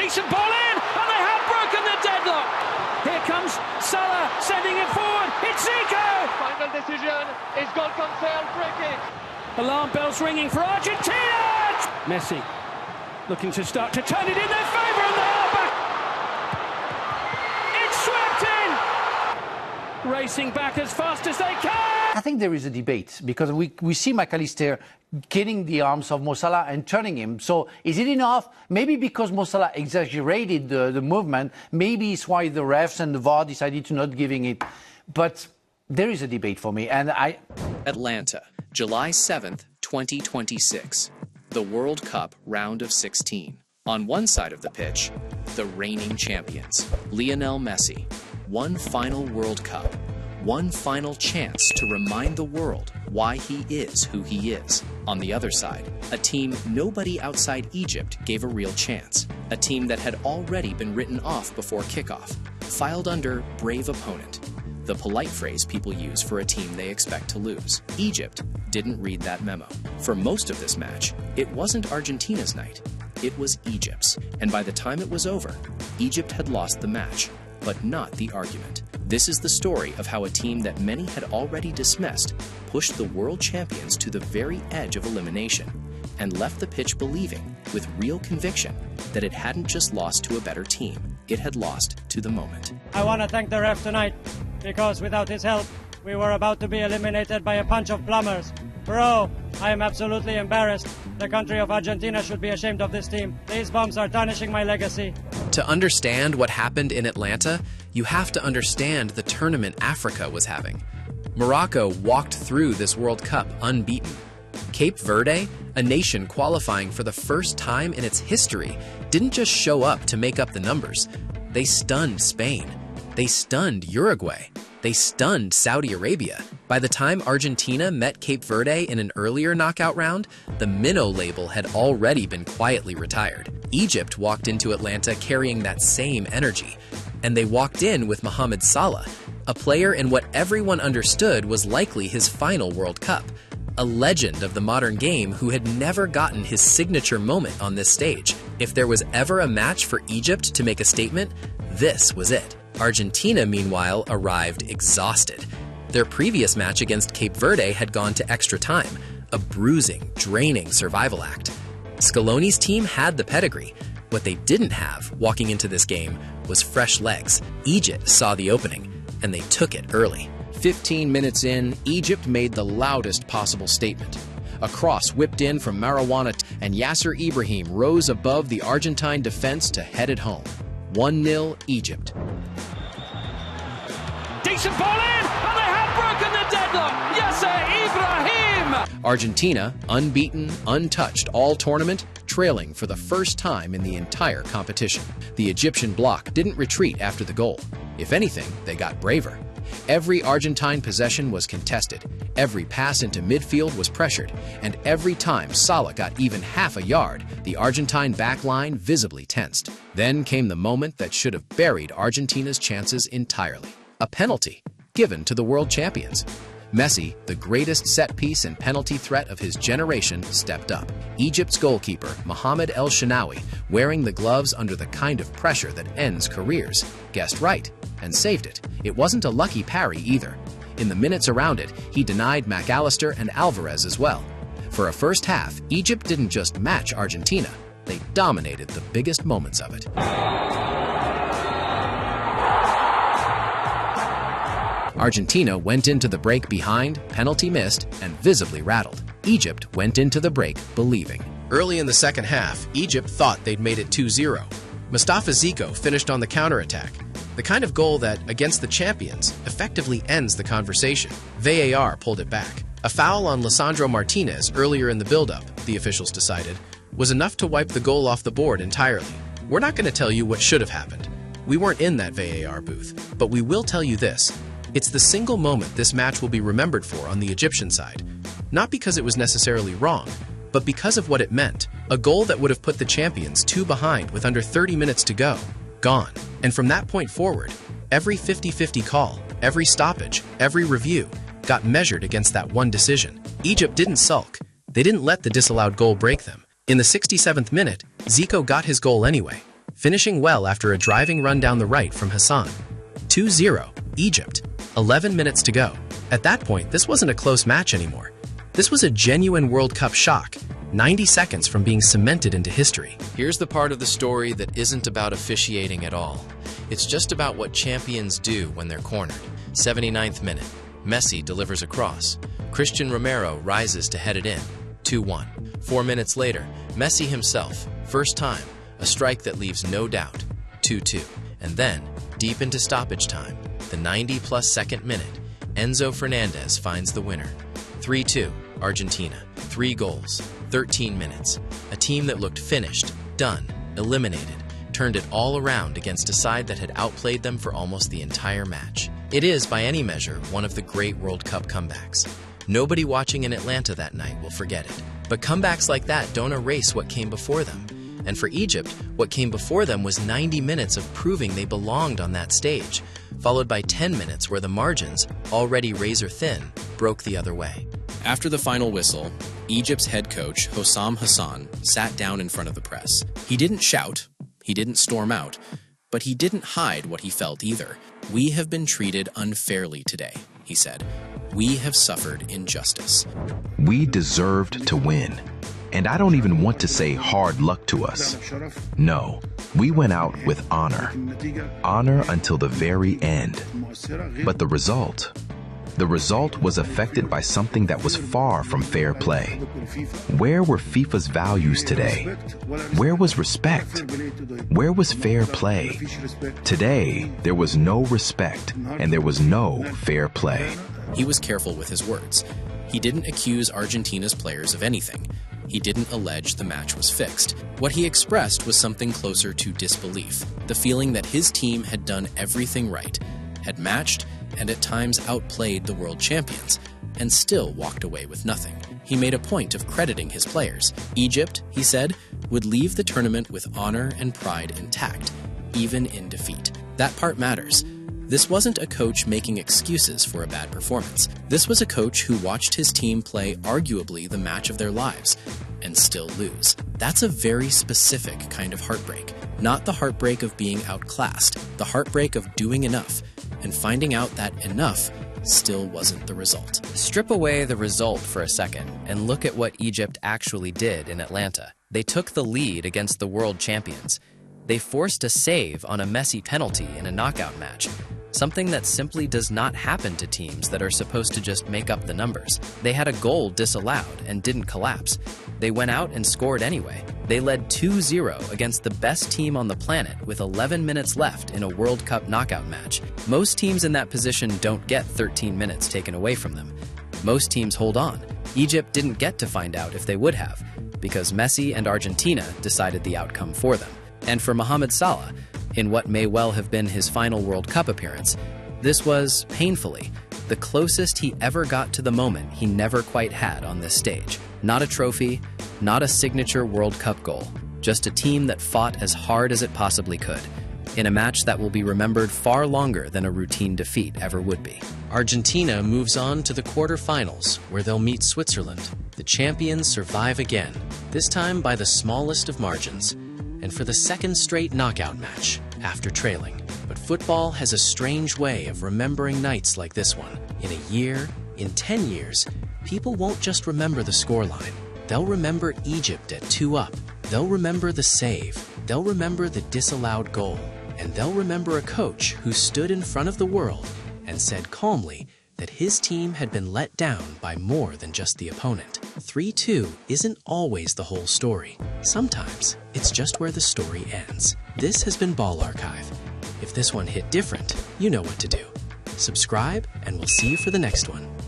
Decent ball in, and they have broken the deadlock. Here comes Salah sending it forward. It's Zico. Final decision is goal confirmed, free kick. Alarm bells ringing for Argentina. Messi looking to start to turn it in their favour, and they are back. It's swept in. Racing back as fast as they can. I think there is a debate because we see McAllister getting the arms of Mo Salah and turning him. So is it enough? Maybe because Mo Salah exaggerated the movement, maybe it's why the refs and the VAR decided to not giving it. But there is a debate for me, and I... Atlanta, July 7th, 2026. The World Cup round of 16. On one side of the pitch, the reigning champions, Lionel Messi. One final World Cup. One final chance to remind the world why he is who he is. On the other side, a team nobody outside Egypt gave a real chance. A team that had already been written off before kickoff, filed under brave opponent. The polite phrase people use for a team they expect to lose. Egypt didn't read that memo. For most of this match, it wasn't Argentina's night. It was Egypt's. And by the time it was over, Egypt had lost the match, but not the argument. This is the story of how a team that many had already dismissed pushed the world champions to the very edge of elimination and left the pitch believing, with real conviction, that it hadn't just lost to a better team, it had lost to the moment. I want to thank the ref tonight, because without his help, we were about to be eliminated by a bunch of plumbers. Bro, I am absolutely embarrassed. The country of Argentina should be ashamed of this team. These bombs are tarnishing my legacy. To understand what happened in Atlanta, you have to understand the tournament Africa was having. Morocco walked through this World Cup unbeaten. Cape Verde, a nation qualifying for the first time in its history, didn't just show up to make up the numbers. They stunned Spain. They stunned Uruguay. They stunned Saudi Arabia. By the time Argentina met Cape Verde in an earlier knockout round, the minnow label had already been quietly retired. Egypt walked into Atlanta carrying that same energy. And they walked in with Mohamed Salah, a player in what everyone understood was likely his final World Cup. A legend of the modern game who had never gotten his signature moment on this stage. If there was ever a match for Egypt to make a statement, this was it. Argentina, meanwhile, arrived exhausted. Their previous match against Cape Verde had gone to extra time, a bruising, draining survival act. Scaloni's team had the pedigree. What they didn't have, walking into this game, was fresh legs. Egypt saw the opening, and they took it early. 15 minutes in, Egypt made the loudest possible statement. A cross whipped in from Marijuana, and Yasser Ibrahim rose above the Argentine defense to head it home. 1-0 Egypt. Decent ball in, and they have broken the deadlock. Yasser Ibrahim. Argentina, unbeaten, untouched all tournament, trailing for the first time in the entire competition. The Egyptian bloc didn't retreat after the goal. If anything, they got braver. Every Argentine possession was contested, every pass into midfield was pressured, and every time Salah got even half a yard, the Argentine backline visibly tensed. Then came the moment that should have buried Argentina's chances entirely. A penalty given to the world champions. Messi, the greatest set-piece and penalty threat of his generation, stepped up. Egypt's goalkeeper, Mohamed El Shenawi, wearing the gloves under the kind of pressure that ends careers, guessed right and saved it. It wasn't a lucky parry either. In the minutes around it, he denied McAllister and Alvarez as well. For a first half, Egypt didn't just match Argentina, they dominated the biggest moments of it. Argentina went into the break behind, penalty missed, and visibly rattled. Egypt went into the break believing. Early in the second half, Egypt thought they'd made it 2-0. Mustafa Zico finished on the counterattack, the kind of goal that, against the champions, effectively ends the conversation. VAR pulled it back. A foul on Lisandro Martinez earlier in the build-up, the officials decided, was enough to wipe the goal off the board entirely. We're not going to tell you what should have happened. We weren't in that VAR booth, but we will tell you this. It's the single moment this match will be remembered for on the Egyptian side. Not because it was necessarily wrong, but because of what it meant. A goal that would have put the champions 2 behind with under 30 minutes to go. Gone. And from that point forward, every 50-50 call, every stoppage, every review got measured against that one decision. Egypt didn't sulk. They didn't let the disallowed goal break them. In the 67th minute, Zico got his goal anyway. finishing well after a driving run down the right from Hassan. 2-0, Egypt. 11 minutes to go. At that point, this wasn't a close match anymore. This was a genuine World Cup shock, 90 seconds from being cemented into history. Here's the part of the story that isn't about officiating at all. It's just about what champions do when they're cornered. 79th minute. Messi delivers a cross. Christian Romero rises to head it in. 2-1. 4 minutes later, Messi himself, first time, a strike that leaves no doubt. 2-2. And then, deep into stoppage time, the 90-plus second minute, Enzo Fernandez finds the winner. 3-2, Argentina. 3 goals, 13 minutes. A team that looked finished, done, eliminated, turned it all around against a side that had outplayed them for almost the entire match. It is, by any measure, one of the great World Cup comebacks. Nobody watching in Atlanta that night will forget it. But comebacks like that don't erase what came before them. And for Egypt, what came before them was 90 minutes of proving they belonged on that stage, followed by 10 minutes where the margins, already razor thin, broke the other way. After the final whistle, Egypt's head coach, Hossam Hassan, sat down in front of the press. He didn't shout, he didn't storm out, but he didn't hide what he felt either. "We have been treated unfairly today," he said. "We have suffered injustice." We deserved to win. And I don't even want to say hard luck to us. No, we went out with honor. Honor until the very end. But the result was affected by something that was far from fair play. Where were FIFA's values today? Where was respect? Where was fair play? Today, there was no respect and there was no fair play. He was careful with his words. He didn't accuse Argentina's players of anything. He didn't allege the match was fixed. What he expressed was something closer to disbelief, the feeling that his team had done everything right, had matched and at times outplayed the world champions, and still walked away with nothing. He made a point of crediting his players. Egypt, he said, would leave the tournament with honor and pride intact, even in defeat. That part matters. This wasn't a coach making excuses for a bad performance. This was a coach who watched his team play arguably the match of their lives and still lose. That's a very specific kind of heartbreak. Not the heartbreak of being outclassed, the heartbreak of doing enough and finding out that enough still wasn't the result. Strip away the result for a second and look at what Egypt actually did in Atlanta. They took the lead against the world champions. They forced a save on a Messi penalty in a knockout match, something that simply does not happen to teams that are supposed to just make up the numbers. They had a goal disallowed and didn't collapse. They went out and scored anyway. They led 2-0 against the best team on the planet with 11 minutes left in a World Cup knockout match. Most teams in that position don't get 13 minutes taken away from them. Most teams hold on. Egypt didn't get to find out if they would have, because Messi and Argentina decided the outcome for them. And for Mohamed Salah, in what may well have been his final World Cup appearance, this was, painfully, the closest he ever got to the moment he never quite had on this stage. Not a trophy, not a signature World Cup goal, just a team that fought as hard as it possibly could, in a match that will be remembered far longer than a routine defeat ever would be. Argentina moves on to the quarterfinals, where they'll meet Switzerland. The champions survive again, this time by the smallest of margins, and for the second straight knockout match after trailing. But football has a strange way of remembering nights like this one. In a year, in 10 years, people won't just remember the scoreline. They'll remember Egypt at 2 up. They'll remember the save. They'll remember the disallowed goal. And they'll remember a coach who stood in front of the world and said calmly that his team had been let down by more than just the opponent. 3-2 isn't always the whole story. Sometimes it's just where the story ends. This has been Ball Archive. If this one hit different, you know what to do. Subscribe, and we'll see you for the next one.